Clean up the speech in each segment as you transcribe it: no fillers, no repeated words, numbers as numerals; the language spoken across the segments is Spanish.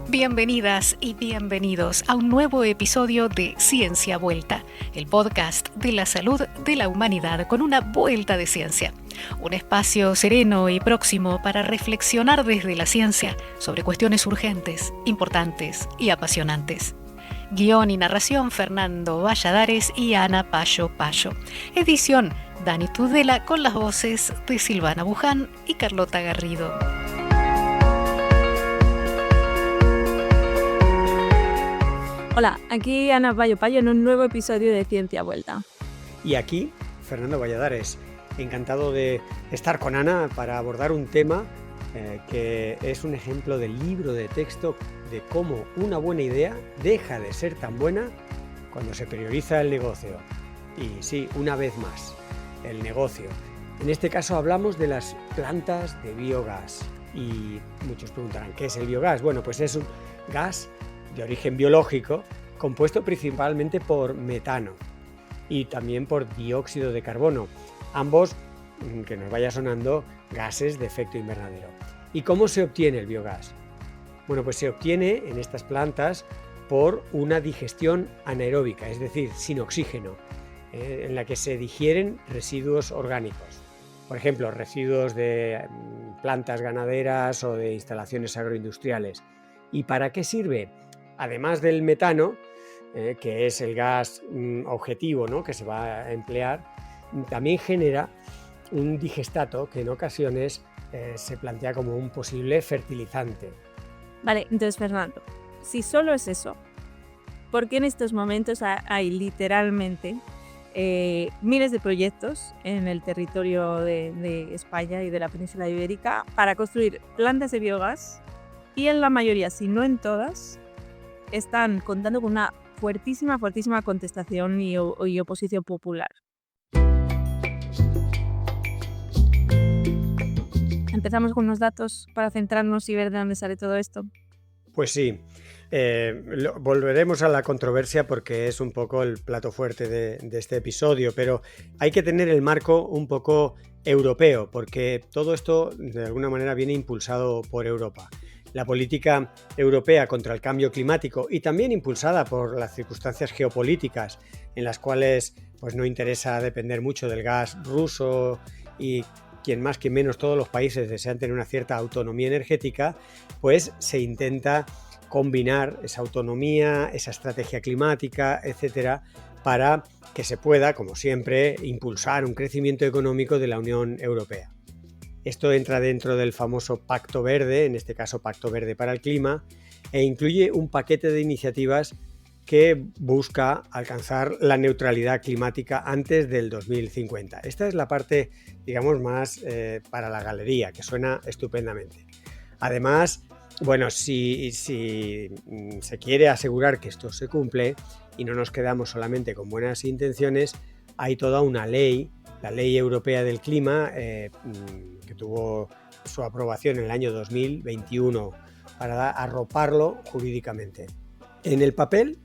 Bienvenidas y bienvenidos a un nuevo episodio de Ciencia Vuelta, el podcast de la salud de la humanidad con una vuelta de ciencia. Un espacio sereno y próximo para reflexionar desde la ciencia sobre cuestiones urgentes, importantes y apasionantes. Guión y narración Fernando Valladares y Ana Payo Payo. Edición Dani Tudela con las voces de Silvana Buján y Carlota Garrido. Hola, aquí Ana Payo Payo en un nuevo episodio de Ciencia Vuelta. Y aquí, Fernando Valladares, encantado de estar con Ana para abordar un tema que es un ejemplo del libro de texto de cómo una buena idea deja de ser tan buena cuando se prioriza el negocio. Y sí, una vez más, el negocio. En este caso hablamos de las plantas de biogás. Y muchos preguntarán, ¿qué es el biogás? Bueno, pues es un gas de origen biológico, compuesto principalmente por metano y también por dióxido de carbono, ambos, que nos vaya sonando, gases de efecto invernadero. ¿Y cómo se obtiene el biogás? Bueno, pues se obtiene en estas plantas por una digestión anaeróbica, es decir, sin oxígeno, en la que se digieren residuos orgánicos. Por ejemplo, residuos de plantas ganaderas o de instalaciones agroindustriales. ¿Y para qué sirve? Además del metano, que es el gas objetivo, ¿no?, que se va a emplear, también genera un digestato que en ocasiones se plantea como un posible fertilizante. Vale, entonces Fernando, si solo es eso, ¿por qué en estos momentos hay literalmente miles de proyectos en el territorio de España y de la península ibérica para construir plantas de biogás y en la mayoría, si no en todas, están contando con una fuertísima contestación y oposición popular? Empezamos con unos datos para centrarnos y ver de dónde sale todo esto. Pues sí, volveremos a la controversia porque es un poco el plato fuerte de este episodio, pero hay que tener el marco un poco europeo porque todo esto de alguna manera viene impulsado por Europa. La política europea contra el cambio climático y también impulsada por las circunstancias geopolíticas en las cuales pues no interesa depender mucho del gas ruso y quien más quien menos todos los países desean tener una cierta autonomía energética, pues se intenta combinar esa autonomía, esa estrategia climática, etcétera, para que se pueda, como siempre, impulsar un crecimiento económico de la Unión Europea. Esto entra dentro del famoso Pacto Verde, en este caso Pacto Verde para el Clima, e incluye un paquete de iniciativas que busca alcanzar la neutralidad climática antes del 2050. Esta es la parte, digamos, más para la galería, que suena estupendamente. Además, bueno, si se quiere asegurar que esto se cumple y no nos quedamos solamente con buenas intenciones, hay toda una ley, la Ley Europea del Clima, que tuvo su aprobación en el año 2021 para arroparlo jurídicamente. En el papel,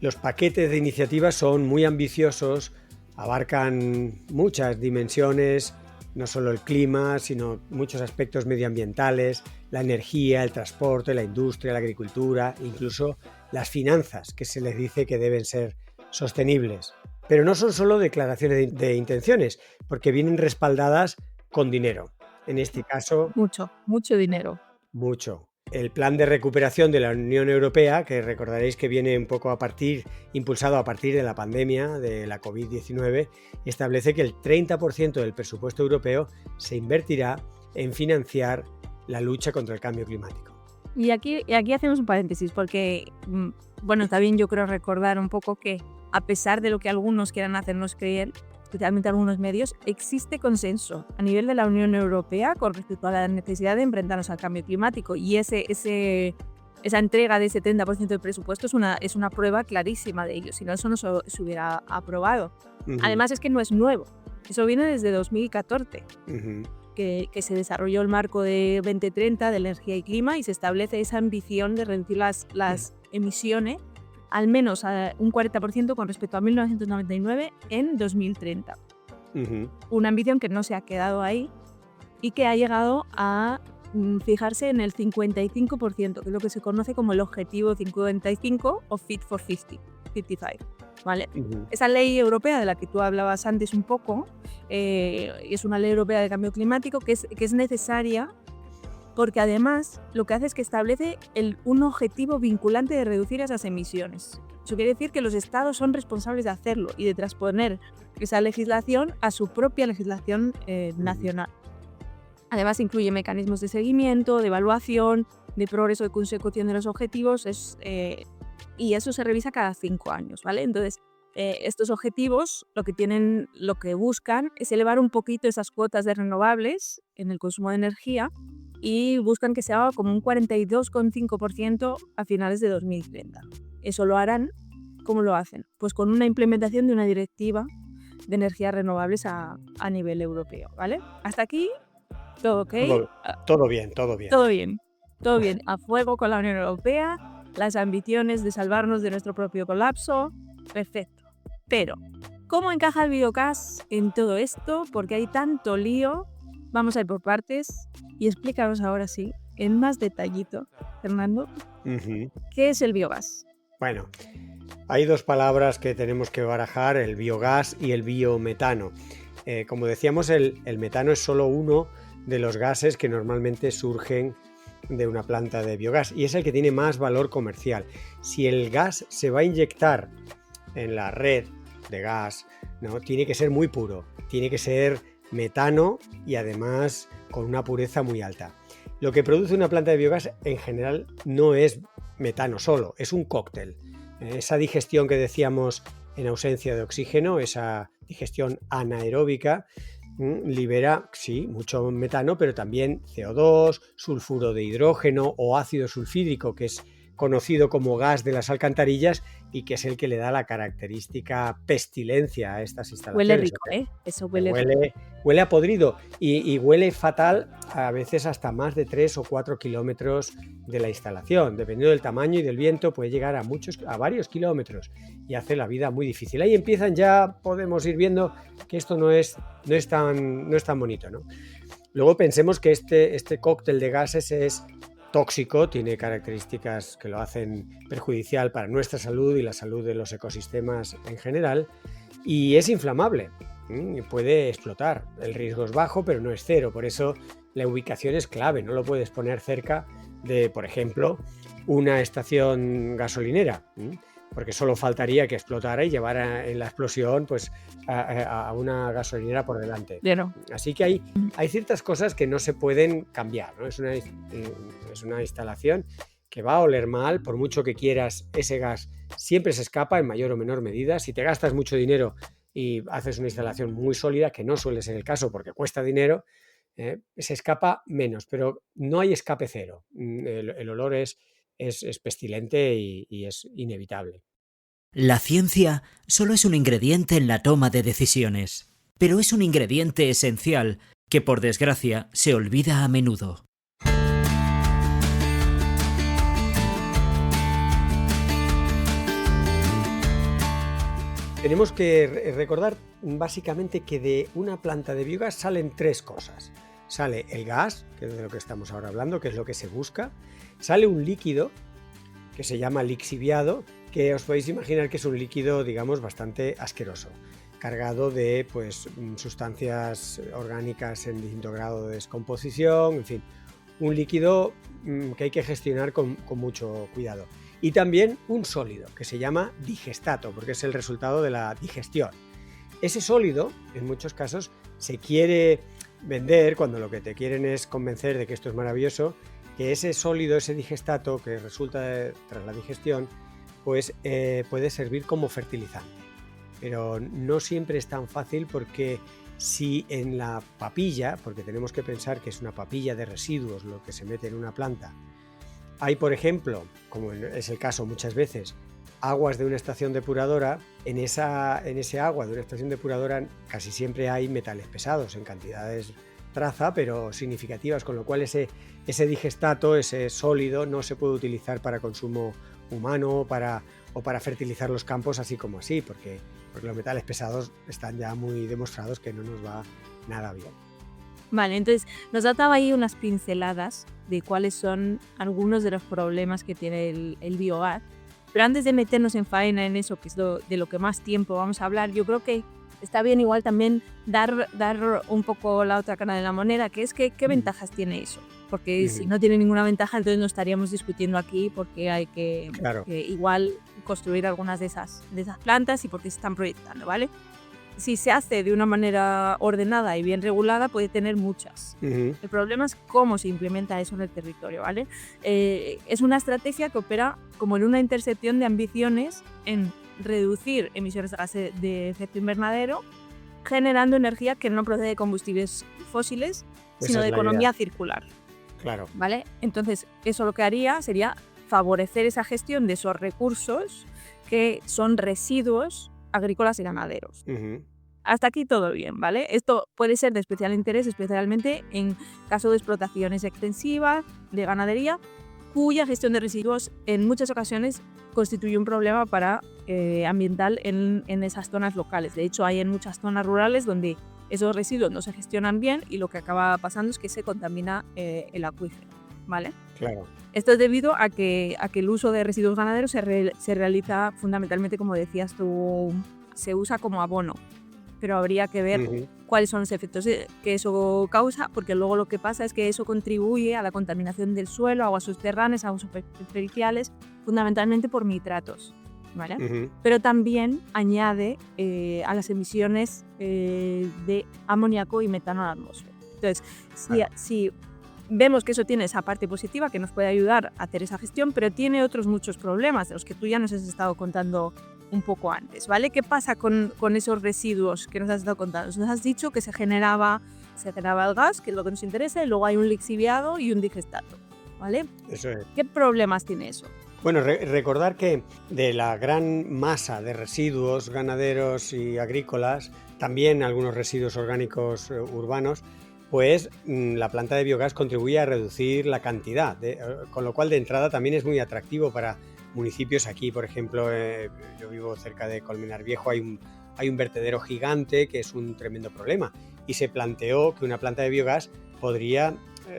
los paquetes de iniciativas son muy ambiciosos, abarcan muchas dimensiones, no solo el clima, sino muchos aspectos medioambientales, la energía, el transporte, la industria, la agricultura, incluso las finanzas, que se les dice que deben ser sostenibles. Pero no son solo declaraciones de intenciones, porque vienen respaldadas con dinero. En este caso... Mucho dinero. Mucho. El plan de recuperación de la Unión Europea, que recordaréis que viene un poco impulsado a partir de la pandemia de la COVID-19, establece que el 30% del presupuesto europeo se invertirá en financiar la lucha contra el cambio climático. Y aquí hacemos un paréntesis porque, bueno, también yo creo recordar un poco que a pesar de lo que algunos quieran hacernos creer, especialmente algunos medios, existe consenso a nivel de la Unión Europea con respecto a la necesidad de enfrentarnos al cambio climático y esa entrega de ese 30% del presupuesto es una prueba clarísima de ello, si no eso no se hubiera aprobado. Además es que no es nuevo, eso viene desde 2014, que se desarrolló el marco de 2030 de energía y clima y se establece esa ambición de reducir las emisiones al menos un 40% con respecto a 1999 en 2030. Una ambición que no se ha quedado ahí y que ha llegado a fijarse en el 55%, que es lo que se conoce como el objetivo 55 o Fit for 55. ¿Vale? Esa ley europea de la que tú hablabas antes un poco, es una ley europea de cambio climático que es necesaria porque además lo que hace es que establece un objetivo vinculante de reducir esas emisiones. Eso quiere decir que los estados son responsables de hacerlo y de transponer esa legislación a su propia legislación nacional. Además incluye mecanismos de seguimiento, de evaluación, de progreso de consecución de los objetivos, y eso se revisa cada 5 años, ¿vale? Entonces, estos objetivos lo que buscan es elevar un poquito esas cuotas de renovables en el consumo de energía y buscan que se haga como un 42,5% a finales de 2030. Eso lo harán, ¿cómo lo hacen? Pues con una implementación de una directiva de energías renovables a nivel europeo, ¿vale? Hasta aquí, todo ok. Todo bien, todo bien. Todo bien, todo bien. A fuego con la Unión Europea, las ambiciones de salvarnos de nuestro propio colapso, perfecto. Pero, ¿cómo encaja el biogás en todo esto? Porque hay tanto lío. Vamos a ir por partes y explícanos ahora sí, en más detallito, Fernando, ¿qué es el biogás? Bueno, hay dos palabras que tenemos que barajar, el biogás y el biometano. Como decíamos, el metano es solo uno de los gases que normalmente surgen de una planta de biogás y es el que tiene más valor comercial. Si el gas se va a inyectar en la red de gas, ¿no? Tiene que ser muy puro, tiene que ser metano y además con una pureza muy alta. Lo que produce una planta de biogás en general no es metano solo, es un cóctel. Esa digestión que decíamos en ausencia de oxígeno, esa digestión anaeróbica, libera, sí, mucho metano, pero también CO2, sulfuro de hidrógeno o ácido sulfídrico, que es conocido como gas de las alcantarillas y que es el que le da la característica pestilencia a estas instalaciones. Huele rico, ¿eh? Eso Huele a podrido y huele fatal a veces hasta más de 3 o 4 kilómetros de la instalación. Dependiendo del tamaño y del viento puede llegar a varios kilómetros y hace la vida muy difícil. Ahí podemos ir viendo que esto no es tan bonito, ¿no? Luego pensemos que este cóctel de gases es tóxico, tiene características que lo hacen perjudicial para nuestra salud y la salud de los ecosistemas en general, y es inflamable, y puede explotar. El riesgo es bajo, pero no es cero, por eso la ubicación es clave, no lo puedes poner cerca de, por ejemplo, una estación gasolinera, porque solo faltaría que explotara y llevara en la explosión pues, a una gasolinera por delante. Claro. Así que hay ciertas cosas que no se pueden cambiar, ¿no? Es una instalación que va a oler mal, por mucho que quieras, ese gas siempre se escapa en mayor o menor medida. Si te gastas mucho dinero y haces una instalación muy sólida, que no suele ser el caso porque cuesta dinero, se escapa menos, pero no hay escape cero. El olor es pestilente y es inevitable. La ciencia solo es un ingrediente en la toma de decisiones, pero es un ingrediente esencial que, por desgracia, se olvida a menudo. Tenemos que recordar básicamente que de una planta de biogás salen 3 cosas. Sale el gas, que es de lo que estamos ahora hablando, que es lo que se busca. Sale un líquido que se llama lixiviado, que os podéis imaginar que es un líquido, digamos, bastante asqueroso, cargado de sustancias orgánicas en distinto grado de descomposición, en fin, un líquido que hay que gestionar con mucho cuidado. Y también un sólido, que se llama digestato, porque es el resultado de la digestión. Ese sólido, en muchos casos, se quiere vender cuando lo que te quieren es convencer de que esto es maravilloso, que ese sólido, ese digestato que resulta tras la digestión, pues puede servir como fertilizante. Pero no siempre es tan fácil porque si en la papilla, porque tenemos que pensar que es una papilla de residuos lo que se mete en una planta, hay, por ejemplo, como es el caso muchas veces, aguas de una estación depuradora, en ese agua de una estación depuradora casi siempre hay metales pesados en cantidades traza, pero significativas, con lo cual ese digestato, ese sólido, no se puede utilizar para consumo humano o o para fertilizar los campos así como así, porque los metales pesados están ya muy demostrados que no nos va nada bien. Vale, entonces nos ha dado ahí unas pinceladas de cuáles son algunos de los problemas que tiene el biogás. Pero antes de meternos en faena en eso, que es de lo que más tiempo vamos a hablar, yo creo que está bien igual también dar un poco la otra cara de la moneda, que es que qué ventajas tiene eso. Porque si no tiene ninguna ventaja, entonces no estaríamos discutiendo aquí porque hay que igual construir algunas de esas plantas y porque se están proyectando, ¿vale? Si se hace de una manera ordenada y bien regulada, puede tener muchas. El problema es cómo se implementa eso en el territorio, ¿vale? Es una estrategia que opera como en una intersección de ambiciones en reducir emisiones de gases de efecto invernadero, generando energía que no procede de combustibles fósiles, sino de economía circular. Claro. ¿Vale? Entonces, eso lo que haría sería favorecer esa gestión de esos recursos que son residuos agrícolas y ganaderos. Hasta aquí todo bien, ¿vale? Esto puede ser de especial interés, especialmente en caso de explotaciones extensivas de ganadería, cuya gestión de residuos en muchas ocasiones constituye un problema ambiental en esas zonas locales. De hecho, hay en muchas zonas rurales donde esos residuos no se gestionan bien y lo que acaba pasando es que se contamina el acuífero, ¿vale? Claro. Esto es debido a que el uso de residuos ganaderos se realiza fundamentalmente, como decías tú, se usa como abono, pero habría que ver cuáles son los efectos que eso causa, porque luego lo que pasa es que eso contribuye a la contaminación del suelo, aguas subterráneas, aguas superficiales, fundamentalmente por nitratos, ¿vale? Pero también añade a las emisiones de amoníaco y metano a la atmósfera. Entonces, si vemos que eso tiene esa parte positiva que nos puede ayudar a hacer esa gestión, pero tiene otros muchos problemas de los que tú ya nos has estado contando un poco antes, ¿vale? ¿Qué pasa con esos residuos que nos has estado contando? Nos has dicho que se generaba el gas, que es lo que nos interesa, y luego hay un lixiviado y un digestato, ¿vale? Eso es. ¿Qué problemas tiene eso? Bueno, recordar que de la gran masa de residuos ganaderos y agrícolas, también algunos residuos orgánicos urbanos, pues la planta de biogás contribuye a reducir la cantidad, con lo cual de entrada también es muy atractivo para municipios. Aquí, por ejemplo, yo vivo cerca de Colmenar Viejo, hay un vertedero gigante que es un tremendo problema y se planteó que una planta de biogás podría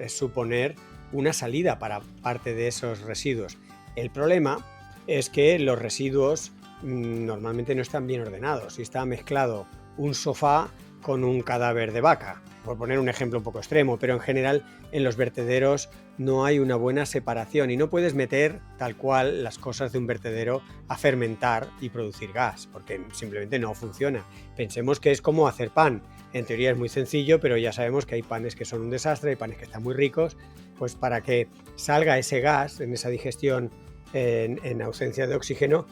suponer una salida para parte de esos residuos. El problema es que los residuos normalmente no están bien ordenados y está mezclado un sofá con un cadáver de vaca, por poner un ejemplo un poco extremo, pero en general en los vertederos no hay una buena separación y no puedes meter tal cual las cosas de un vertedero a fermentar y producir gas, porque simplemente no funciona. Pensemos que es como hacer pan. En teoría es muy sencillo, pero ya sabemos que hay panes que son un desastre, hay panes que están muy ricos, pues para que salga ese gas en esa digestión en ausencia de oxígeno,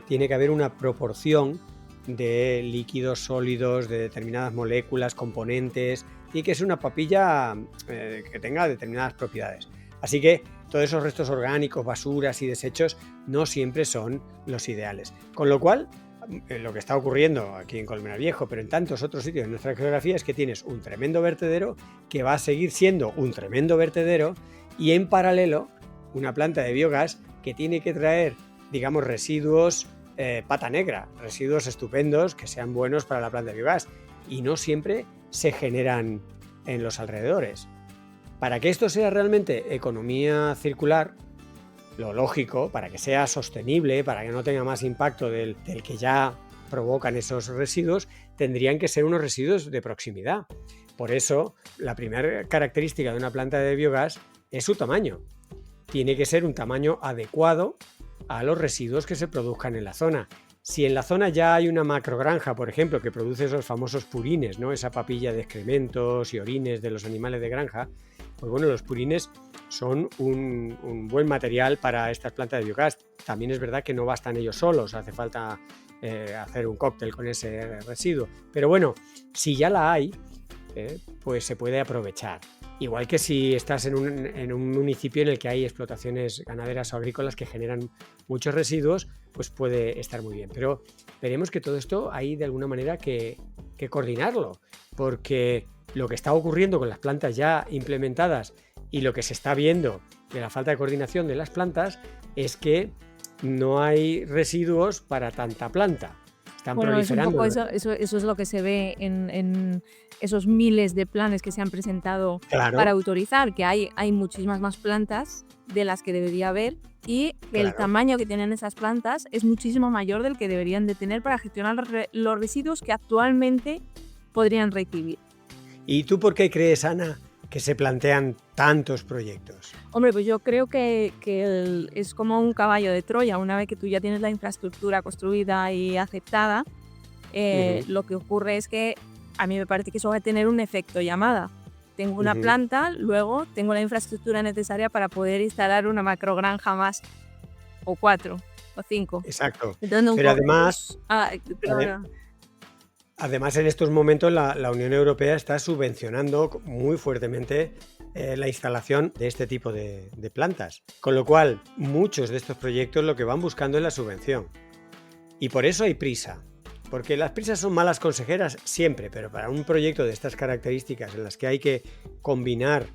tiene que haber una proporción de líquidos sólidos, de determinadas moléculas, componentes, y que es una papilla que tenga determinadas propiedades. Así que todos esos restos orgánicos, basuras y desechos no siempre son los ideales. Con lo cual, lo que está ocurriendo aquí en Colmenar Viejo, pero en tantos otros sitios de nuestra geografía, es que tienes un tremendo vertedero que va a seguir siendo un tremendo vertedero y en paralelo una planta de biogás que tiene que traer, digamos, residuos pata negra, residuos estupendos que sean buenos para la planta de biogás y no siempre se generan en los alrededores. Para que esto sea realmente economía circular, lo lógico, para que sea sostenible, para que no tenga más impacto del que ya provocan esos residuos, tendrían que ser unos residuos de proximidad. Por eso, la primera característica de una planta de biogás es su tamaño. Tiene que ser un tamaño adecuado a los residuos que se produzcan en la zona. Si en la zona ya hay una macrogranja, por ejemplo, que produce esos famosos purines, ¿no? Esa papilla de excrementos y orines de los animales de granja, pues bueno, los purines son un buen material para estas plantas de biogás. También es verdad que no bastan ellos solos, hace falta hacer un cóctel con ese residuo. Pero bueno, si ya la hay, pues se puede aprovechar. Igual que si estás en un municipio en el que hay explotaciones ganaderas o agrícolas que generan muchos residuos, pues puede estar muy bien. Pero veremos que todo esto hay de alguna manera que coordinarlo, porque lo que está ocurriendo con las plantas ya implementadas y lo que se está viendo de la falta de coordinación de las plantas es que no hay residuos para tanta planta. Están Bueno, es un proliferando. poco eso es lo que se ve en esos miles de planes que se han presentado Claro, para autorizar, que hay muchísimas más plantas de las que debería haber y que el claro. tamaño que tienen esas plantas es muchísimo mayor del que deberían de tener para gestionar los residuos que actualmente podrían recibir. ¿Y tú por qué crees, Ana, que se plantean tantos proyectos? Hombre, pues yo creo que es como un caballo de Troya. Una vez que tú ya tienes la infraestructura construida y aceptada, Ujú, lo que ocurre es que a mí me parece que eso va a tener un efecto llamada. Tengo una ujú. planta, luego tengo la infraestructura necesaria para poder instalar una macrogranja más, o 4, o 5. Exacto. Entonces, un Pero poco, además, ade- perdona. además en estos momentos la Unión Europea está subvencionando muy fuertemente la instalación de este tipo de plantas. Con lo cual, muchos de estos proyectos lo que van buscando es la subvención. Y por eso hay prisa. Porque las prisas son malas consejeras siempre, pero para un proyecto de estas características en las que hay que combinar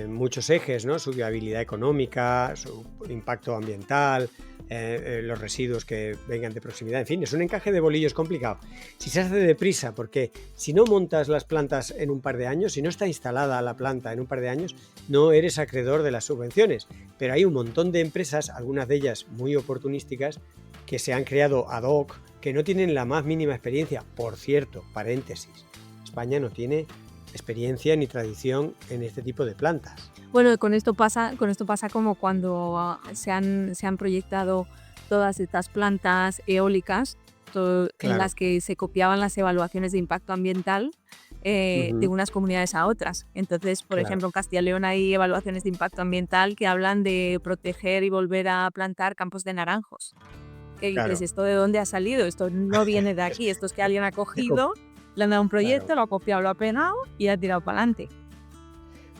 muchos ejes, ¿no? Su viabilidad económica, su impacto ambiental, los residuos que vengan de proximidad, en fin, es un encaje de bolillos complicado. Si se hace deprisa, porque si no montas las plantas en un par de años, si no está instalada la planta en un par de años, no eres acreedor de las subvenciones. Pero hay un montón de empresas, algunas de ellas muy oportunísticas, que se han creado ad hoc, que no tienen la más mínima experiencia. Por cierto, paréntesis, España no tiene experiencia ni tradición en este tipo de plantas. Bueno, con esto pasa como cuando se han proyectado todas estas plantas eólicas en Claro. las que se copiaban las evaluaciones de impacto ambiental de Ujú, unas comunidades a otras. Entonces, por claro. ejemplo, en Castilla y León hay evaluaciones de impacto ambiental que hablan de proteger y volver a plantar campos de naranjos. ¿Qué dices? Claro. ¿Esto de dónde ha salido? Esto no viene de aquí. Esto es que alguien ha Se co- cogido, le han dado un proyecto, Claro. lo ha copiado, lo ha pegado y ha tirado para adelante.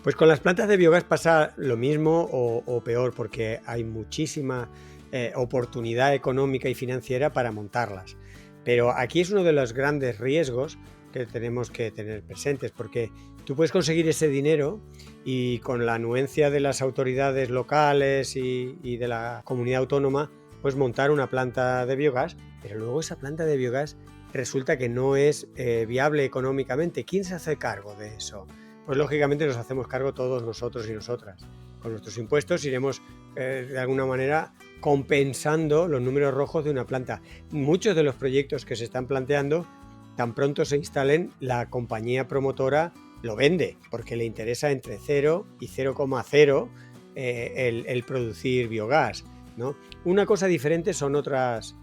Pues con las plantas de biogás pasa lo mismo o peor, porque hay muchísima oportunidad económica y financiera para montarlas. Pero aquí es uno de los grandes riesgos que tenemos que tener presentes, porque tú puedes conseguir ese dinero y con la anuencia de las autoridades locales y de la comunidad autónoma, pues montar una planta de biogás, pero luego esa planta de biogás resulta que no es viable económicamente. ¿Quién se hace cargo de eso? Pues lógicamente nos hacemos cargo todos nosotros y nosotras. Con nuestros impuestos iremos de alguna manera compensando los números rojos de una planta. Muchos de los proyectos que se están planteando, tan pronto se instalen, la compañía promotora lo vende porque le interesa entre 0 y 0,0 el producir biogás, ¿no? Una cosa diferente son otras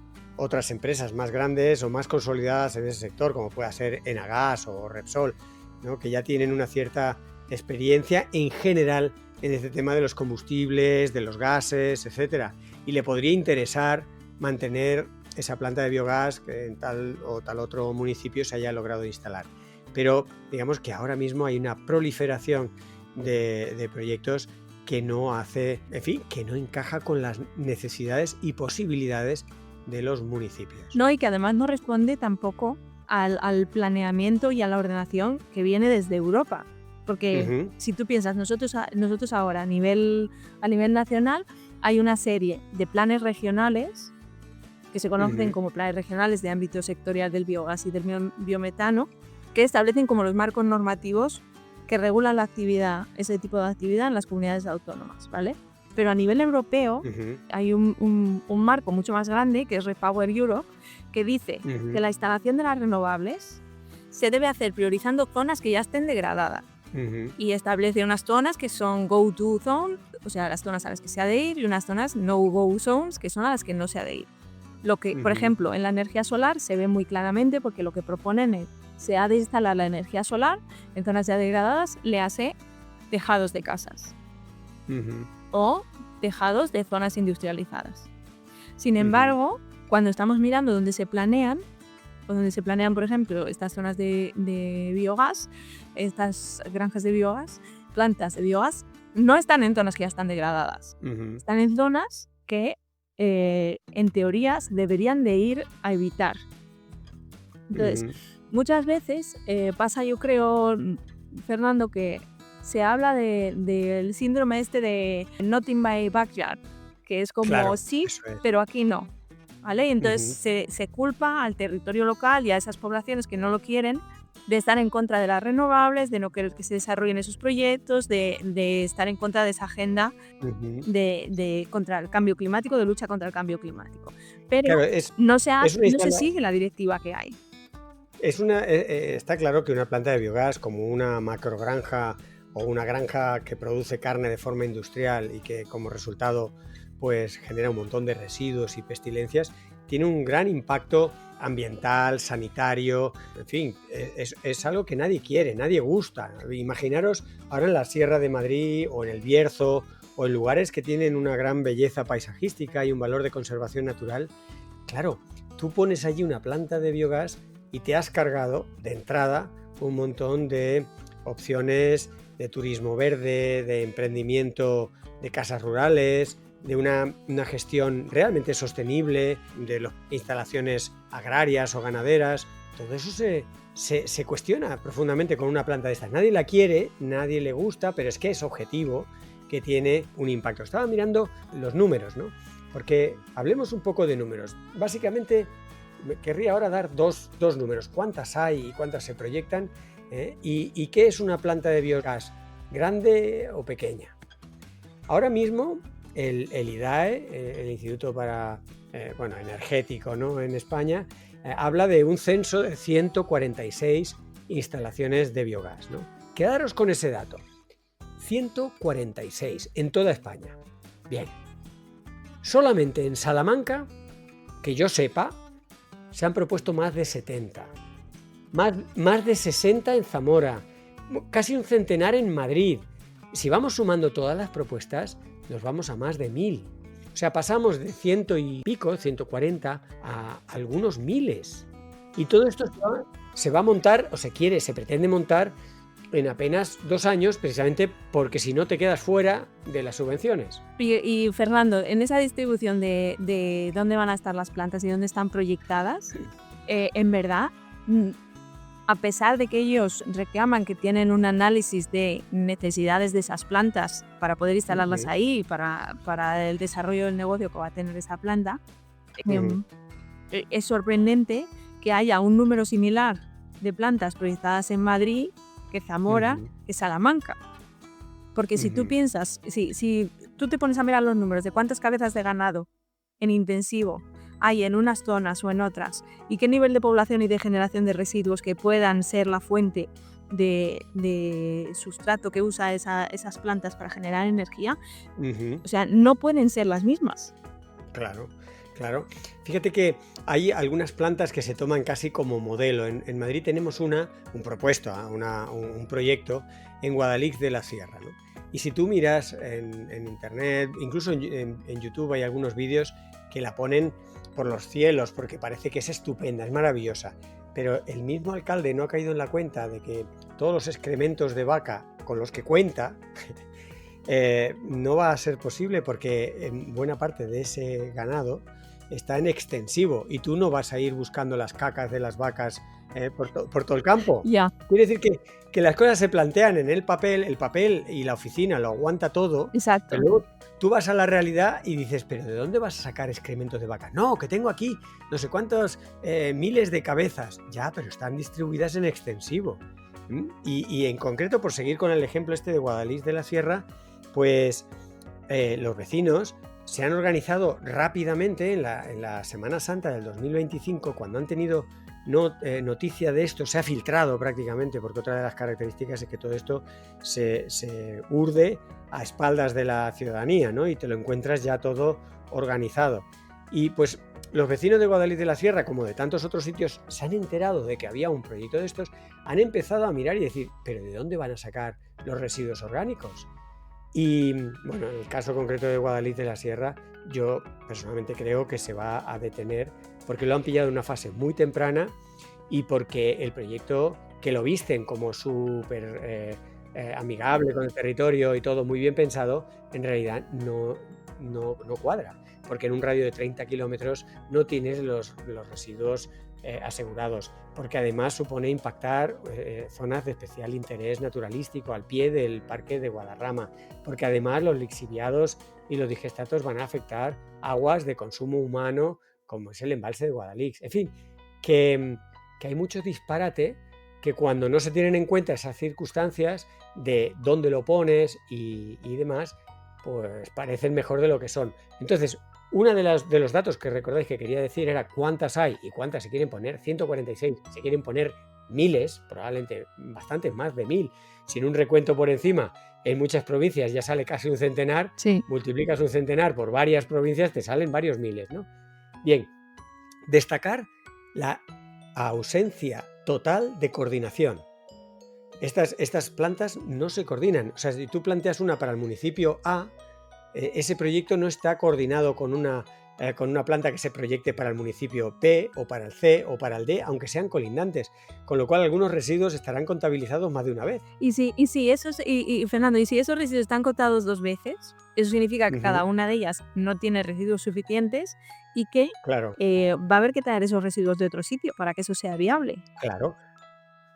empresas más grandes o más consolidadas en ese sector, como pueda ser Enagas o Repsol, ¿no? Que ya tienen una cierta experiencia en general en este tema de los combustibles, de los gases, etcétera, y le podría interesar mantener esa planta de biogás que en tal o tal otro municipio se haya logrado instalar. Pero digamos que ahora mismo hay una proliferación de proyectos que no hace, en fin, que no encaja con las necesidades y posibilidades de los municipios. No, y que además no responde tampoco al planeamiento y a la ordenación que viene desde Europa. Porque si tú piensas, nosotros ahora a nivel nacional hay una serie de planes regionales que se conocen como planes regionales de ámbito sectorial del biogás y del biometano, que establecen como los marcos normativos que regulan la actividad, ese tipo de actividad en las comunidades autónomas, ¿vale? Pero a nivel europeo hay un marco mucho más grande, que es REPower Europe, que dice que la instalación de las renovables se debe hacer priorizando zonas que ya estén degradadas. Y establece unas zonas que son go-to zones, o sea, las zonas a las que se ha de ir, y unas zonas no-go zones, que son a las que no se ha de ir. Lo que, por ejemplo, en la energía solar se ve muy claramente, porque lo que proponen es se ha de instalar la energía solar en zonas ya degradadas, le hace tejados de casas o tejados de zonas industrializadas. Sin embargo, cuando estamos mirando dónde se planean, por ejemplo, estas zonas de biogás, estas granjas de biogás, plantas de biogás, no están en zonas que ya están degradadas. Están en zonas que, en teoría, deberían de ir a evitar. Entonces, muchas veces pasa, yo creo, Fernando, que se habla del síndrome este de not in my backyard, que es como Claro, sí, eso es. pero aquí no, ¿vale? Y entonces Ujú. se culpa al territorio local y a esas poblaciones que no lo quieren de estar en contra de las renovables, de no querer que se desarrollen esos proyectos, de estar en contra de esa agenda Ujú. contra el cambio climático, de lucha contra el cambio climático. Pero Claro, es una no se instala sigue la directiva que hay. está claro que una planta de biogás, como una macrogranja o una granja que produce carne de forma industrial y que como resultado pues genera un montón de residuos y pestilencias, tiene un gran impacto ambiental, sanitario, en fin, es algo que nadie quiere, nadie gusta. Imaginaros ahora en la Sierra de Madrid o en el Bierzo o en lugares que tienen una gran belleza paisajística y un valor de conservación natural. Claro, tú pones allí una planta de biogás y te has cargado de entrada un montón de opciones de turismo verde, de emprendimiento de casas rurales, de una gestión realmente sostenible, de las instalaciones agrarias o ganaderas. Todo eso se cuestiona profundamente con una planta de estas. Nadie la quiere, nadie le gusta, pero es que es objetivo que tiene un impacto. Estaba mirando los números, ¿no? Porque hablemos un poco de números. Básicamente, querría ahora dar dos números. ¿Cuántas hay y cuántas se proyectan? ¿Y qué es una planta de biogás? ¿Grande o pequeña? Ahora mismo, el IDAE, el Instituto Energético, ¿no?, en España, habla de un censo de 146 instalaciones de biogás, ¿no? Quedaros con ese dato. 146 en toda España. Bien. Solamente en Salamanca, que yo sepa, se han propuesto más de 70. Más de 60 en Zamora. Casi un centenar en Madrid. Si vamos sumando todas las propuestas, nos vamos a más de 1000. O sea, pasamos de 100 y pico, 140, a algunos miles. Y todo esto se va a montar, o se pretende montar en apenas 2 años, precisamente porque si no te quedas fuera de las subvenciones. Y Fernando, en esa distribución de dónde van a estar las plantas y dónde están proyectadas, en verdad, a pesar de que ellos reclaman que tienen un análisis de necesidades de esas plantas para poder instalarlas ahí, para el desarrollo del negocio que va a tener esa planta, es sorprendente que haya un número similar de plantas proyectadas en Madrid que Zamora, que Salamanca. Porque si tú piensas, si tú te pones a mirar los números de cuántas cabezas de ganado en intensivo hay en unas zonas o en otras, y qué nivel de población y de generación de residuos que puedan ser la fuente de sustrato que usa esas plantas para generar energía, o sea, no pueden ser las mismas. Claro. Fíjate que hay algunas plantas que se toman casi como modelo. En Madrid tenemos un proyecto en Guadalix de la Sierra, ¿no? Y si tú miras en internet, incluso en YouTube hay algunos vídeos que la ponen por los cielos porque parece que es estupenda, es maravillosa. Pero el mismo alcalde no ha caído en la cuenta de que todos los excrementos de vaca con los que cuenta no va a ser posible porque en buena parte de ese ganado está en extensivo y tú no vas a ir buscando las cacas de las vacas por todo el campo. Ya. Quiere decir que las cosas se plantean en el papel y la oficina lo aguanta todo. Exacto. Pero luego tú vas a la realidad y dices, ¿pero de dónde vas a sacar excrementos de vaca? No, que tengo aquí no sé cuántos miles de cabezas. Ya, pero están distribuidas en extensivo. Y en concreto, por seguir con el ejemplo este de Guadalix de la Sierra, pues los vecinos se han organizado rápidamente en la Semana Santa del 2025, cuando han tenido noticia de esto, se ha filtrado prácticamente, porque otra de las características es que todo esto se urde a espaldas de la ciudadanía, ¿no? Y te lo encuentras ya todo organizado. Y pues los vecinos de Guadalix de la Sierra, como de tantos otros sitios, se han enterado de que había un proyecto de estos, han empezado a mirar y decir, ¿pero de dónde van a sacar los residuos orgánicos? Y bueno, en el caso concreto de Guadalix de la Sierra, yo personalmente creo que se va a detener porque lo han pillado en una fase muy temprana y porque el proyecto, que lo visten como súper amigable con el territorio y todo muy bien pensado, en realidad no cuadra, porque en un radio de 30 kilómetros no tienes los residuos asegurados, porque además supone impactar zonas de especial interés naturalístico al pie del Parque de Guadarrama, porque además los lixiviados y los digestatos van a afectar aguas de consumo humano, como es el embalse de Guadalix. En fin, que hay mucho disparate que cuando no se tienen en cuenta esas circunstancias de dónde lo pones y demás, pues parecen mejor de lo que son. Entonces, uno de los datos que recordáis que quería decir era cuántas hay y cuántas se quieren poner. 146, se quieren poner miles, probablemente bastante más de 1000. Sin un recuento por encima, en muchas provincias ya sale casi un centenar. Sí. Multiplicas un centenar por varias provincias, te salen varios miles, ¿no? Bien, destacar la ausencia total de coordinación. Estas plantas no se coordinan. O sea, si tú planteas una para el municipio A, ese proyecto no está coordinado con una planta que se proyecte para el municipio B o para el C o para el D, aunque sean colindantes, con lo cual algunos residuos estarán contabilizados más de una vez. Y Fernando, si esos residuos están contados 2 veces, eso significa que cada una de ellas no tiene residuos suficientes y que Claro. Va a haber que traer esos residuos de otro sitio para que eso sea viable. Claro.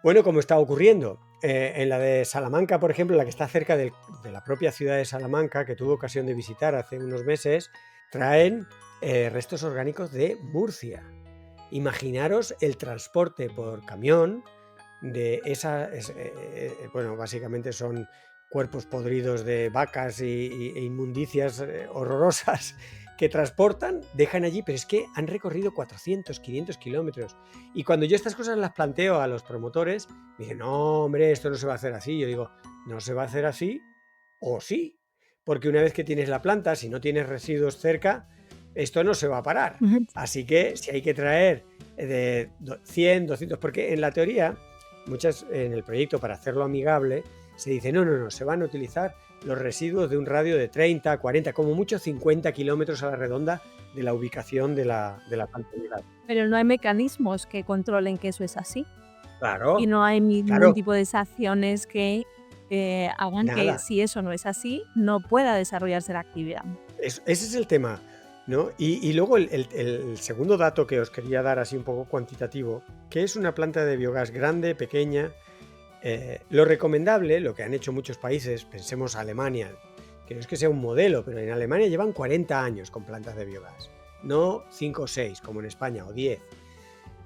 Bueno, como está ocurriendo en la de Salamanca, por ejemplo, la que está cerca de la propia ciudad de Salamanca, que tuve ocasión de visitar hace unos meses, traen restos orgánicos de Murcia. Imaginaros el transporte por camión de bueno, básicamente son cuerpos podridos de vacas e inmundicias horrorosas que transportan, dejan allí, pero es que han recorrido 400, 500 kilómetros. Y cuando yo estas cosas las planteo a los promotores, me dicen, no, hombre, esto no se va a hacer así. Yo digo, no se va a hacer así, o sí, porque una vez que tienes la planta, si no tienes residuos cerca, esto no se va a parar. Así que si hay que traer de 100, 200, porque en la teoría, en el proyecto, para hacerlo amigable, se dice, no, se van a utilizar los residuos de un radio de 30, 40, como mucho 50 kilómetros a la redonda de la ubicación de la planta de gas. Pero no hay mecanismos que controlen que eso es así. Claro. Y no hay ningún tipo de sanciones que hagan Nada. que si eso no es así, no pueda desarrollarse la actividad. Ese es el tema, ¿no? Y luego el segundo dato que os quería dar así un poco cuantitativo, que es una planta de biogás grande, pequeña. Lo recomendable, lo que han hecho muchos países, pensemos Alemania, que no es que sea un modelo, pero en Alemania llevan 40 años con plantas de biogás, no 5 o 6 como en España o 10.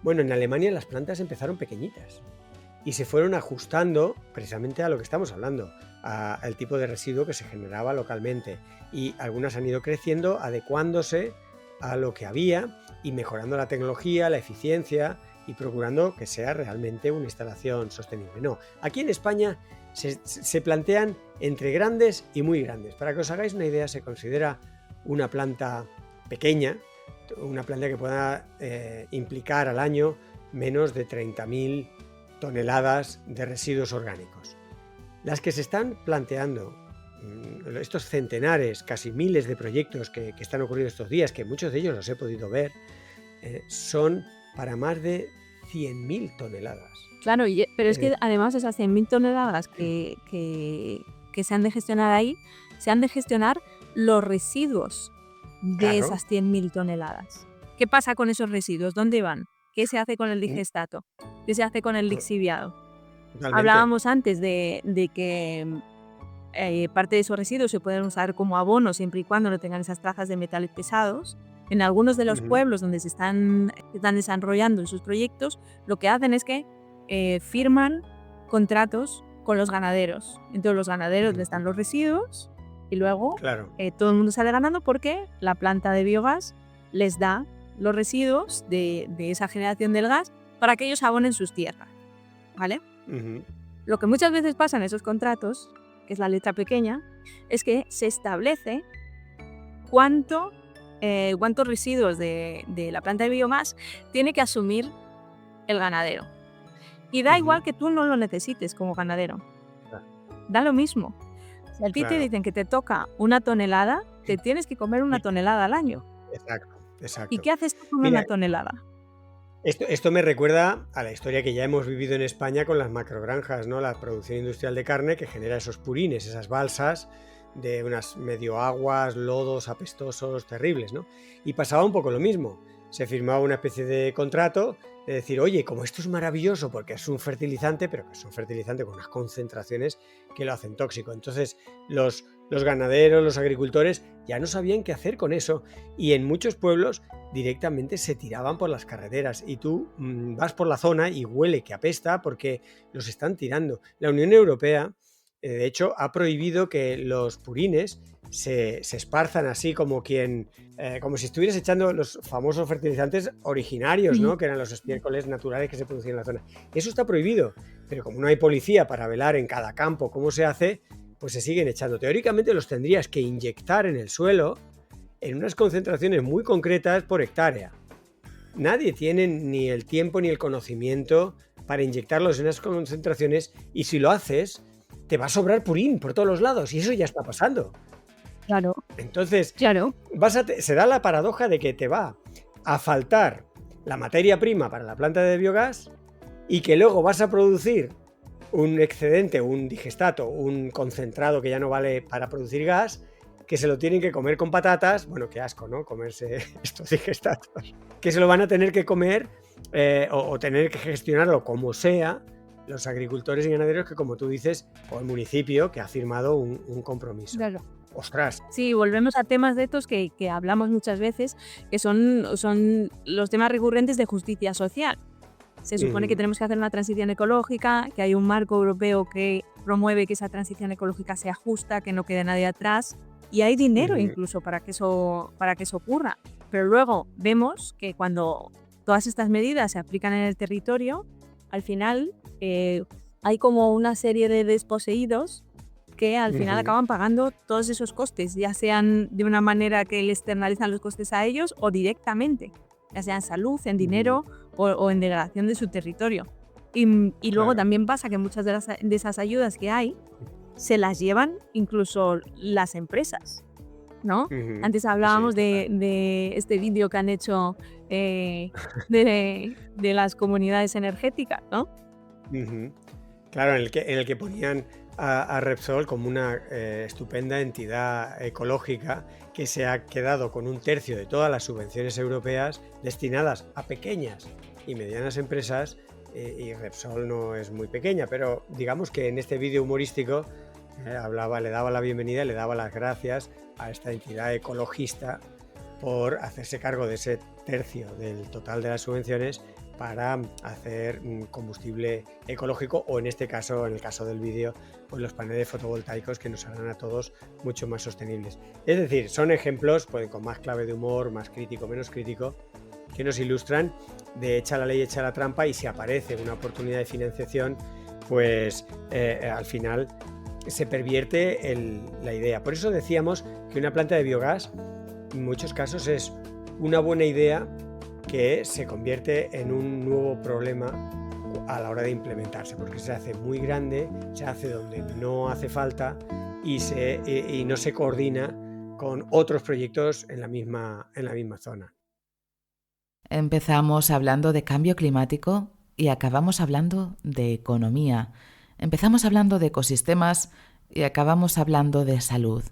Bueno, en Alemania las plantas empezaron pequeñitas y se fueron ajustando precisamente a lo que estamos hablando, al tipo de residuo que se generaba localmente, y algunas han ido creciendo, adecuándose a lo que había y mejorando la tecnología, la eficiencia y procurando que sea realmente una instalación sostenible. No, aquí en España se plantean entre grandes y muy grandes. Para que os hagáis una idea, se considera una planta pequeña, una planta que pueda implicar al año menos de 30.000 toneladas de residuos orgánicos. Las que se están planteando, estos centenares, casi miles de proyectos que están ocurriendo estos días, que muchos de ellos los he podido ver, son para más de 100.000 toneladas. Claro, pero es que además esas 100.000 toneladas que se han de gestionar ahí, se han de gestionar los residuos de esas 100.000 toneladas. ¿Qué pasa con esos residuos? ¿Dónde van? ¿Qué se hace con el digestato? ¿Qué se hace con el lixiviado? Totalmente. Hablábamos antes de que parte de esos residuos se pueden usar como abono siempre y cuando no tengan esas trazas de metales pesados. En algunos de los pueblos donde se están desarrollando en sus proyectos, lo que hacen es que firman contratos con los ganaderos. Entonces los ganaderos les dan los residuos y luego todo el mundo sale ganando porque la planta de biogás les da los residuos de esa generación del gas para que ellos abonen sus tierras, ¿vale? Lo que muchas veces pasa en esos contratos, que es la letra pequeña, es que se establece cuántos residuos de la planta de biomás tiene que asumir el ganadero. Y da igual que tú no lo necesites como ganadero. Da lo mismo. Si a ti te dicen que te toca 1 tonelada, te tienes que comer 1 tonelada al año. Exacto. ¿Y qué haces tú con 1 tonelada? Esto me recuerda a la historia que ya hemos vivido en España con las macrogranjas, ¿no? La producción industrial de carne que genera esos purines, esas balsas de unas medio aguas, lodos apestosos, terribles, ¿no? Y pasaba un poco lo mismo. Se firmaba una especie de contrato de decir, oye, como esto es maravilloso porque es un fertilizante, pero que es un fertilizante con unas concentraciones que lo hacen tóxico. Entonces, los los ganaderos, los agricultores ya no sabían qué hacer con eso y en muchos pueblos directamente se tiraban por las carreteras y tú vas por la zona y huele que apesta porque los están tirando. La Unión Europea, de hecho, ha prohibido que los purines se esparzan así como como si estuvieras echando los famosos fertilizantes originarios, ¿no? Que eran los estiércoles naturales que se producían en la zona. Eso está prohibido, pero como no hay policía para velar en cada campo cómo se hace, pues se siguen echando. Teóricamente los tendrías que inyectar en el suelo en unas concentraciones muy concretas por hectárea. Nadie tiene ni el tiempo ni el conocimiento para inyectarlos en esas concentraciones y si lo haces, te va a sobrar purín por todos los lados y eso ya está pasando. Claro. Entonces, Claro. se da la paradoja de que te va a faltar la materia prima para la planta de biogás y que luego vas a producir un excedente, un digestato, un concentrado que ya no vale para producir gas, que se lo tienen que comer con patatas. Bueno, qué asco, ¿no? Comerse estos digestatos. Que se lo van a tener que comer o tener que gestionarlo como sea los agricultores y ganaderos que, como tú dices, o el municipio que ha firmado un compromiso. Claro. ¡Ostras! Sí, volvemos a temas de estos que hablamos muchas veces, que son los temas recurrentes de justicia social. Se supone que tenemos que hacer una transición ecológica, que hay un marco europeo que promueve que esa transición ecológica sea justa, que no quede nadie atrás, y hay dinero incluso para que eso ocurra. Pero luego vemos que cuando todas estas medidas se aplican en el territorio, al final hay como una serie de desposeídos que al final acaban pagando todos esos costes, ya sean de una manera que le externalizan los costes a ellos o directamente, ya sea en salud, en dinero o en degradación de su territorio. Y luego también pasa que muchas de esas ayudas que hay se las llevan incluso las empresas, ¿no? Antes hablábamos de este vídeo que han hecho de las comunidades energéticas, ¿no? Claro, en el que ponían a Repsol como una estupenda entidad ecológica que se ha quedado con 1/3 de todas las subvenciones europeas destinadas a pequeñas y medianas empresas, y Repsol no es muy pequeña, pero digamos que en este vídeo humorístico le daba la bienvenida, le daba las gracias a esta entidad ecologista por hacerse cargo de ese 1/3 del total de las subvenciones para hacer combustible ecológico o en este caso, en el caso del vídeo, pues los paneles fotovoltaicos que nos harán a todos mucho más sostenibles. Es decir, son ejemplos, pueden con más clave de humor, más crítico, menos crítico, que nos ilustran de echa la ley, echa la trampa y si aparece una oportunidad de financiación, pues al final se pervierte la idea. Por eso decíamos que una planta de biogás en muchos casos es una buena idea que se convierte en un nuevo problema a la hora de implementarse, porque se hace muy grande, se hace donde no hace falta y no se coordina con otros proyectos en la misma zona. Empezamos hablando de cambio climático y acabamos hablando de economía. Empezamos hablando de ecosistemas y acabamos hablando de salud.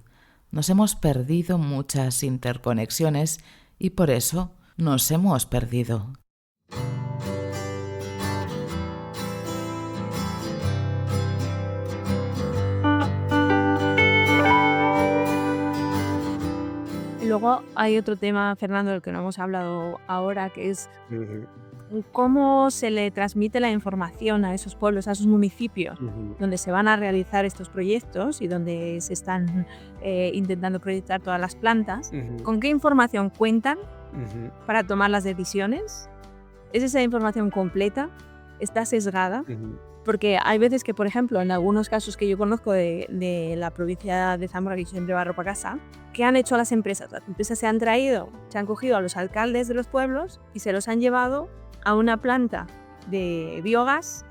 Nos hemos perdido muchas interconexiones y por eso nos hemos perdido. Y luego hay otro tema, Fernando, del que no hemos hablado ahora, que es cómo se le transmite la información a esos pueblos, a esos municipios, donde se van a realizar estos proyectos y donde se están intentando proyectar todas las plantas. ¿Con qué información cuentan para tomar las decisiones? ¿Es esa información completa? ¿Está sesgada? Porque hay veces que, por ejemplo, en algunos casos que yo conozco de la provincia de Zamora, que yo siempre barro para casa, ¿qué han hecho las empresas? Las empresas se han cogido a los alcaldes de los pueblos y se los han llevado a una planta de biogás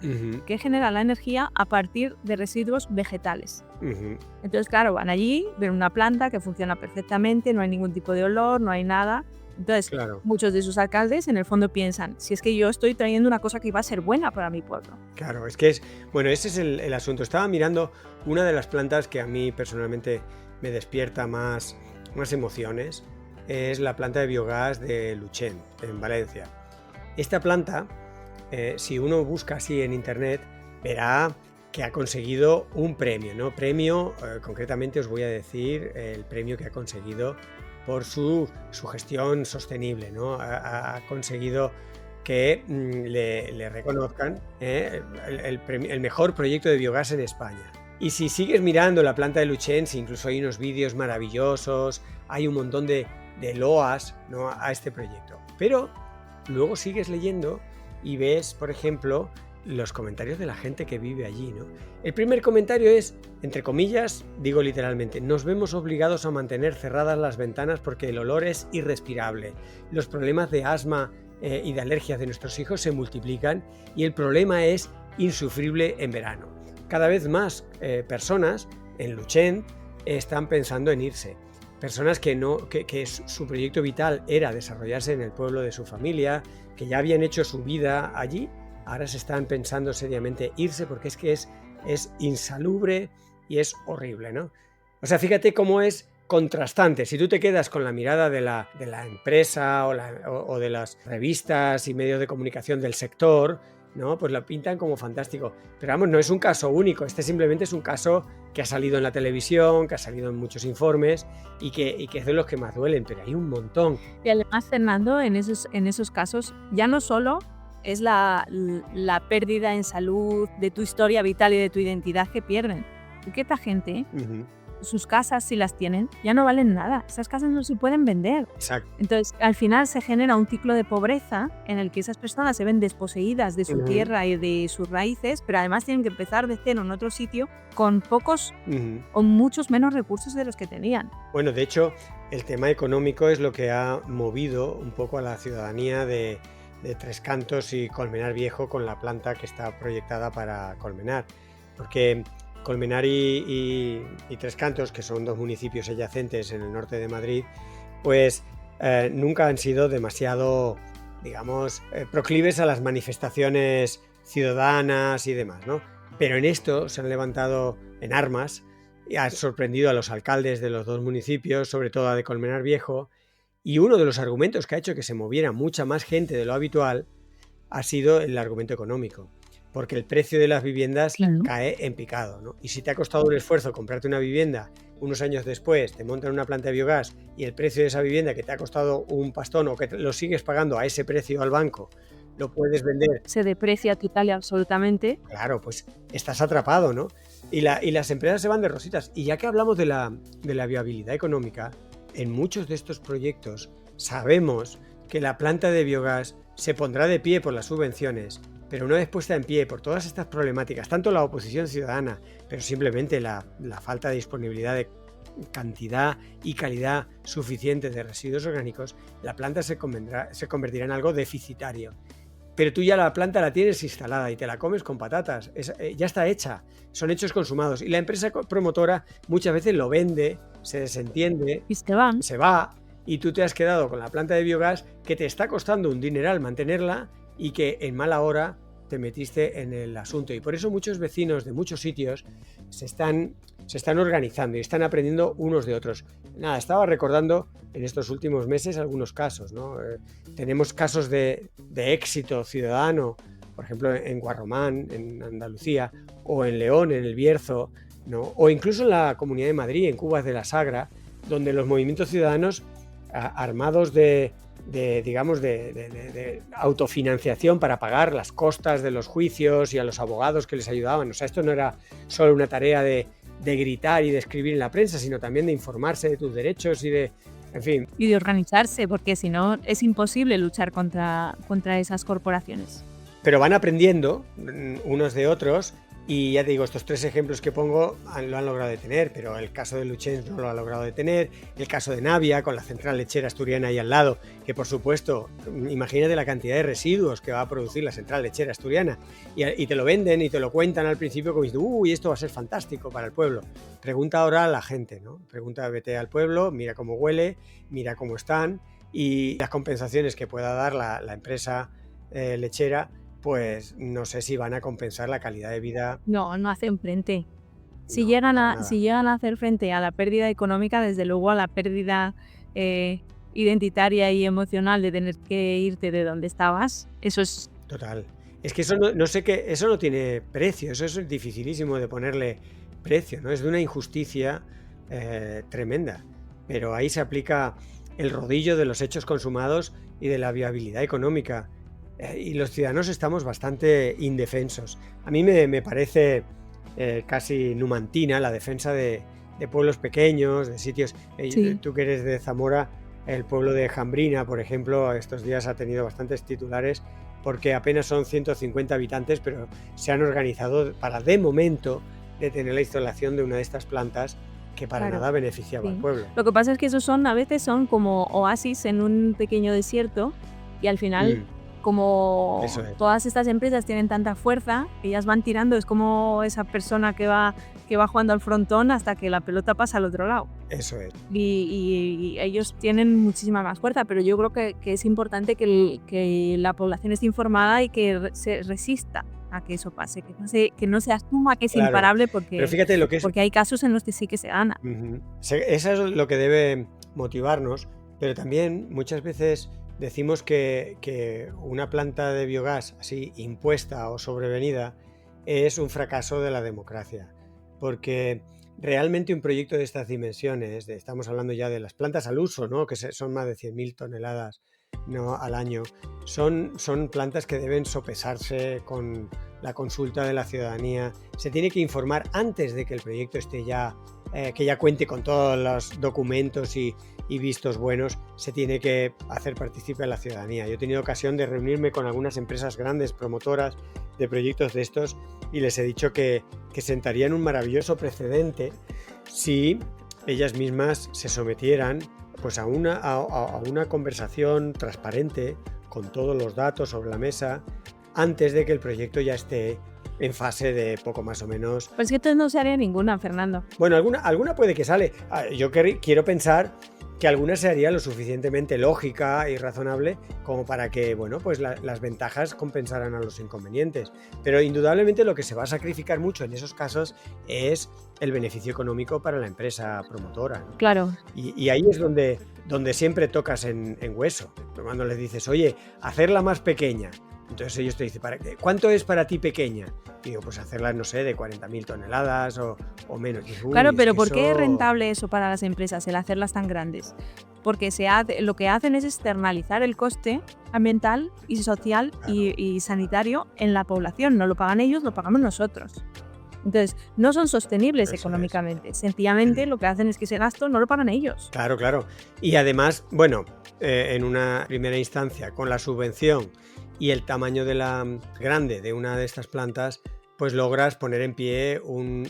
que genera la energía a partir de residuos vegetales. Entonces, claro, van allí, ven una planta que funciona perfectamente, no hay ningún tipo de olor, no hay nada. Entonces, muchos de sus alcaldes en el fondo piensan, si es que yo estoy trayendo una cosa que va a ser buena para mi pueblo. Claro, es que ese es el asunto. Estaba mirando una de las plantas que a mí personalmente me despierta más emociones, es la planta de biogás de Luchén, en Valencia. Esta planta, si uno busca así en internet, verá que ha conseguido un premio, ¿no? Premio, concretamente os voy a decir el premio que ha conseguido por su gestión sostenible, ¿no? Ha conseguido que le reconozcan el mejor proyecto de biogás en España. Y si sigues mirando la planta de Luchens, incluso hay unos vídeos maravillosos, hay un montón de loas, ¿no?, a este proyecto. Pero luego sigues leyendo y ves, por ejemplo, los comentarios de la gente que vive allí, ¿no? El primer comentario es, entre comillas, digo literalmente, nos vemos obligados a mantener cerradas las ventanas porque el olor es irrespirable. Los problemas de asma y de alergias de nuestros hijos se multiplican y el problema es insufrible en verano. Cada vez más personas en Luchens están pensando en irse. Personas que su proyecto vital era desarrollarse en el pueblo de su familia, que ya habían hecho su vida allí, ahora se están pensando seriamente irse porque es que es insalubre y es horrible, ¿no? O sea, fíjate cómo es contrastante. Si tú te quedas con la mirada de la empresa o de las revistas y medios de comunicación del sector, ¿no?, pues lo pintan como fantástico. Pero vamos, no es un caso único. Este simplemente es un caso que ha salido en la televisión, que ha salido en muchos informes y que es de los que más duelen, pero hay un montón. Y además, Fernando, en esos casos ya no solo es la pérdida en salud de tu historia vital y de tu identidad que pierden. Porque esta gente, sus casas, si las tienen, ya no valen nada. Esas casas no se pueden vender. Exacto. Entonces, al final se genera un ciclo de pobreza en el que esas personas se ven desposeídas de su tierra y de sus raíces, pero además tienen que empezar de cero en otro sitio con pocos o muchos menos recursos de los que tenían. Bueno, de hecho, el tema económico es lo que ha movido un poco a la ciudadanía de Tres Cantos y Colmenar Viejo con la planta que está proyectada para Colmenar, porque Colmenar y Tres Cantos, que son dos municipios adyacentes en el norte de Madrid, pues nunca han sido demasiado, digamos, proclives a las manifestaciones ciudadanas y demás, ¿no? Pero en esto se han levantado en armas y han sorprendido a los alcaldes de los dos municipios, sobre todo a de Colmenar Viejo. Y uno de los argumentos que ha hecho que se moviera mucha más gente de lo habitual ha sido el argumento económico, porque el precio de las viviendas cae en picado, ¿no? Y si te ha costado un esfuerzo comprarte una vivienda, unos años después te montan una planta de biogás y el precio de esa vivienda que te ha costado un pastón o que lo sigues pagando a ese precio al banco, lo puedes vender. Se deprecia total y absolutamente. Claro, pues estás atrapado, ¿no? Y las empresas se van de rositas. Y ya que hablamos de la viabilidad económica, en muchos de estos proyectos sabemos que la planta de biogás se pondrá de pie por las subvenciones, pero una vez puesta en pie por todas estas problemáticas, tanto la oposición ciudadana, pero simplemente la falta de disponibilidad de cantidad y calidad suficiente de residuos orgánicos, la planta se convertirá en algo deficitario. Pero tú ya la planta la tienes instalada y te la comes con patatas, ya está hecha, son hechos consumados. Y la empresa promotora muchas veces lo vende, se desentiende, y se va, y tú te has quedado con la planta de biogás que te está costando un dineral mantenerla y que en mala hora te metiste en el asunto. Y por eso muchos vecinos de muchos sitios se están organizando y están aprendiendo unos de otros. Nada, estaba recordando en estos últimos meses algunos casos, ¿no? Tenemos casos de éxito ciudadano, por ejemplo en Guarromán, en Andalucía, o en León, en el Bierzo, ¿no? O incluso en la Comunidad de Madrid, en Cubas de la Sagra, donde los movimientos ciudadanos armados de autofinanciación para pagar las costas de los juicios y a los abogados que les ayudaban. O sea, esto no era solo una tarea de gritar y de escribir en la prensa, sino también de informarse de tus derechos y de organizarse, porque si no es imposible luchar contra esas corporaciones. Pero van aprendiendo unos de otros. Y ya te digo, estos tres ejemplos que pongo lo han logrado detener, pero el caso de Luchens no lo ha logrado detener, el caso de Navia con la central lechera asturiana ahí al lado, que por supuesto, imagínate la cantidad de residuos que va a producir la central lechera asturiana, y te lo venden y te lo cuentan al principio como diciendo, uy, esto va a ser fantástico para el pueblo. Pregunta ahora a la gente, ¿no? Vete al pueblo, mira cómo huele, mira cómo están, y las compensaciones que pueda dar la empresa lechera, pues no sé si van a compensar la calidad de vida. No hacen frente. Si llegan a hacer frente a la pérdida económica, desde luego a la pérdida identitaria y emocional de tener que irte de donde estabas, eso es... Total. Es que eso no sé qué, eso no tiene precio, eso es dificilísimo de ponerle precio, ¿no? Es de una injusticia tremenda, pero ahí se aplica el rodillo de los hechos consumados y de la viabilidad económica, y los ciudadanos estamos bastante indefensos. A mí me parece casi numantina la defensa de pueblos pequeños, de sitios. Sí. Tú que eres de Zamora, el pueblo de Jambrina, por ejemplo, estos días ha tenido bastantes titulares porque apenas son 150 habitantes, pero se han organizado para, de momento, detener la instalación de una de estas plantas que para Claro, nada beneficiaba sí. al pueblo. Lo que pasa es que esos a veces son como oasis en un pequeño desierto y al final, como Eso es. todas estas empresas tienen tanta fuerza, ellas van tirando, es como esa persona que va jugando al frontón hasta que la pelota pasa al otro lado. Eso es. Y ellos tienen muchísima más fuerza, pero yo creo que es importante que la población esté informada y que se resista a que eso pase, que no se asuma que es Claro. imparable Pero porque fíjate lo que es. hay casos en los que sí que se gana. Eso es lo que debe motivarnos, pero también muchas veces decimos que una planta de biogás así impuesta o sobrevenida es un fracaso de la democracia, porque realmente un proyecto de estas dimensiones, estamos hablando ya de las plantas al uso, ¿no? Que son más de 100.000 toneladas, ¿no?, al año, son plantas que deben sopesarse con la consulta de la ciudadanía. Se tiene que informar antes de que el proyecto esté ya, que ya cuente con todos los documentos y vistos buenos. Se tiene que hacer partícipe a la ciudadanía. Yo he tenido ocasión de reunirme con algunas empresas grandes promotoras de proyectos de estos y les he dicho que sentarían un maravilloso precedente si ellas mismas se sometieran pues a una conversación transparente con todos los datos sobre la mesa antes de que el proyecto ya esté en fase de poco más o menos. Pues que entonces no se haría ninguna, Fernando. Bueno, alguna puede que sale. Yo quiero pensar que alguna sería lo suficientemente lógica y razonable como para que, bueno, pues las ventajas compensaran a los inconvenientes. Pero indudablemente lo que se va a sacrificar mucho en esos casos es el beneficio económico para la empresa promotora, ¿no? Claro. Y ahí es donde siempre tocas en hueso. Cuando les dices, oye, hacerla más pequeña. Entonces ellos te dicen, ¿cuánto es para ti pequeña? Y digo, pues hacerla, no sé, de 40.000 toneladas o menos. Y, Claro, pero es que ¿por qué es eso... rentable eso para las empresas, el hacerlas tan grandes? Porque lo que hacen es externalizar el coste ambiental y social, Claro. y sanitario en la población. No lo pagan ellos, lo pagamos nosotros. Entonces, no son sostenibles Eso económicamente. Sencillamente lo que hacen es que ese gasto no lo pagan ellos. Claro, claro. Y además, bueno, en una primera instancia, con la subvención y el tamaño grande de una de estas plantas, pues logras poner en pie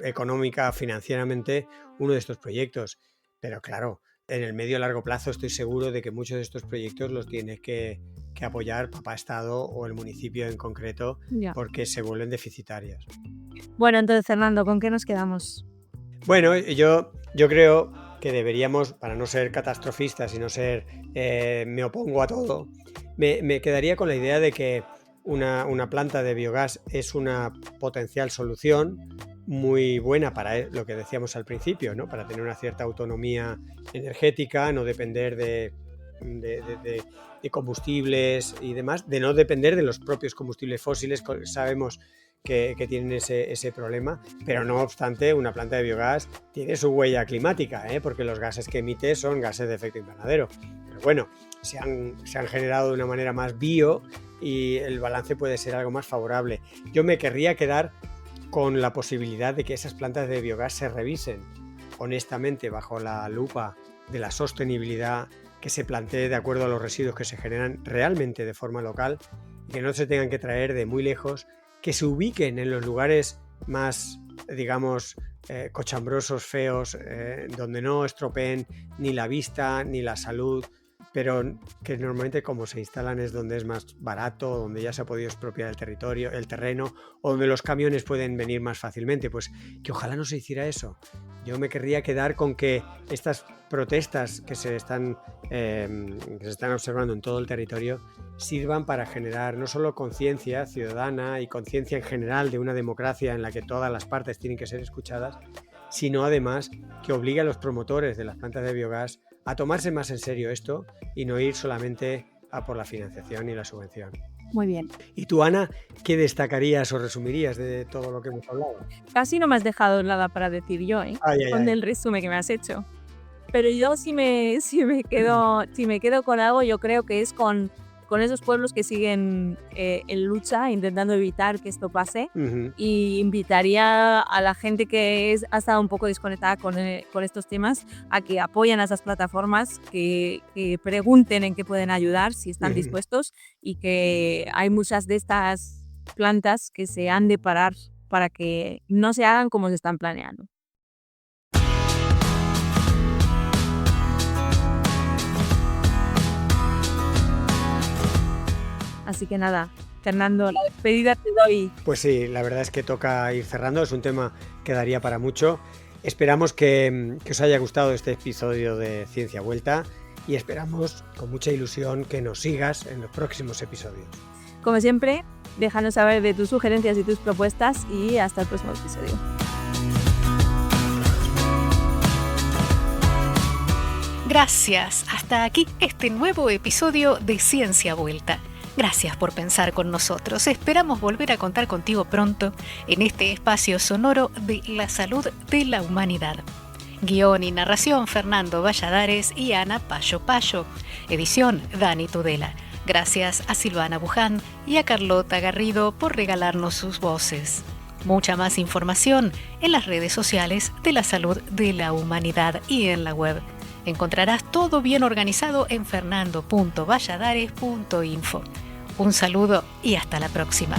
económica, financieramente, uno de estos proyectos. Pero claro, en el medio y largo plazo estoy seguro de que muchos de estos proyectos los tiene que apoyar Papá Estado o el municipio en concreto, Ya. porque se vuelven deficitarias. Bueno, entonces, Fernando, ¿con qué nos quedamos? Bueno, yo creo que deberíamos, para no ser catastrofistas y no ser me opongo a todo, me quedaría con la idea de que una planta de biogás es una potencial solución muy buena para lo que decíamos al principio, ¿no? Para tener una cierta autonomía energética, no depender de combustibles y demás, de no depender de los propios combustibles fósiles. Sabemos que tienen ese problema, pero no obstante, una planta de biogás tiene su huella climática, porque los gases que emite son gases de efecto invernadero. Pero bueno, se han generado de una manera más bio y el balance puede ser algo más favorable. Yo me querría quedar con la posibilidad de que esas plantas de biogás se revisen honestamente bajo la lupa de la sostenibilidad, que se plantee de acuerdo a los residuos que se generan realmente de forma local y que no se tengan que traer de muy lejos, que se ubiquen en los lugares más, digamos, cochambrosos, feos, donde no estropeen ni la vista ni la salud, pero que normalmente como se instalan es donde es más barato, donde ya se ha podido expropiar el terreno, o donde los camiones pueden venir más fácilmente. Pues que ojalá no se hiciera eso. Yo me querría quedar con que estas protestas que se están observando en todo el territorio sirvan para generar no solo conciencia ciudadana y conciencia en general de una democracia en la que todas las partes tienen que ser escuchadas, sino además que obligue a los promotores de las plantas de biogás a tomarse más en serio esto y no ir solamente a por la financiación y la subvención. Muy bien. ¿Y tú, Ana, qué destacarías o resumirías de todo lo que hemos hablado? Casi no me has dejado nada para decir yo, con el resumen que me has hecho. Pero yo si me quedo con algo, yo creo que es con esos pueblos que siguen en lucha, intentando evitar que esto pase. Y invitaría a la gente que ha estado un poco desconectada con estos temas a que apoyen a esas plataformas, que pregunten en qué pueden ayudar, si están dispuestos, y que hay muchas de estas plantas que se han de parar para que no se hagan como se están planeando. Así que nada, Fernando, la despedida te doy. Pues sí, la verdad es que toca ir cerrando, es un tema que daría para mucho. Esperamos que os haya gustado este episodio de Ciencia Vuelta y esperamos con mucha ilusión que nos sigas en los próximos episodios. Como siempre, déjanos saber de tus sugerencias y tus propuestas y hasta el próximo episodio. Gracias. Hasta aquí este nuevo episodio de Ciencia Vuelta. Gracias por pensar con nosotros. Esperamos volver a contar contigo pronto en este espacio sonoro de la salud de la humanidad. Guión y narración Fernando Valladares y Ana Payo. Edición Dani Tudela. Gracias a Silvana Buján y a Carlota Garrido por regalarnos sus voces. Mucha más información en las redes sociales de la salud de la humanidad y en la web. Encontrarás todo bien organizado en fernando.valladares.info. Un saludo y hasta la próxima.